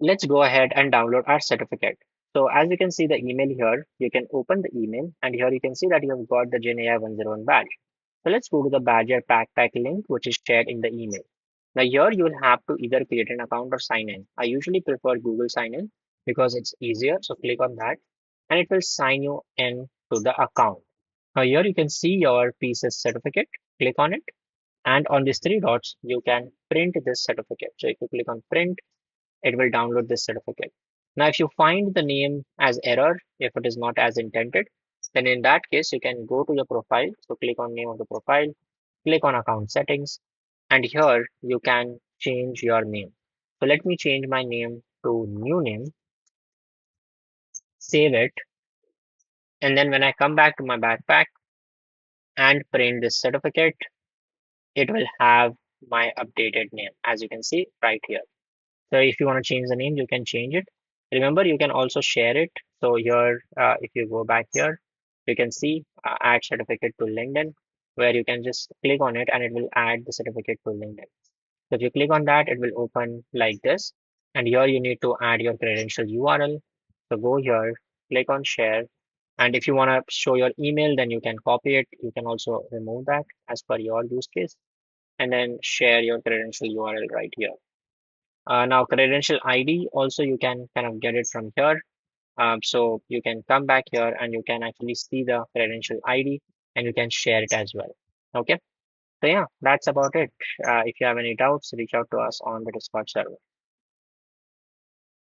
let's go ahead and download our certificate. So as you can see the email here, you can open the email and here you can see that you have got the GenAI 101 badge. So let's go to the Badgr backpack link, which is shared in the email. Now here you will have to either create an account or sign in. I usually prefer Google sign in because it's easier. So click on that and it will sign you in to the account. Now here you can see your pieces certificate. Click on it and on these three dots, you can print this certificate. So if you click on print, it will download this certificate. Now, if you find the name as error, if it is not as intended, then in that case, you can go to your profile. So click on name of the profile, click on account settings, and here you can change your name. So let me change my name to new name, save it, and then when I come back to my backpack and print this certificate, it will have my updated name, as you can see right here. So if you want to change the name, you can change it. Remember, you can also share it. So here, if you go back here, you can see add certificate to LinkedIn, where you can just click on it and it will add the certificate to LinkedIn. So if you click on that, it will open like this. And here you need to add your credential URL. So go here, click on share. And if you want to show your email, then you can copy it. You can also remove that as per your use case and then share your credential URL right here. Now credential ID also you can kind of get it from here. So you can come back here and you can actually see the credential ID and you can share it as well. Okay. So yeah, that's about it. If you have any doubts, reach out to us on the Discord server.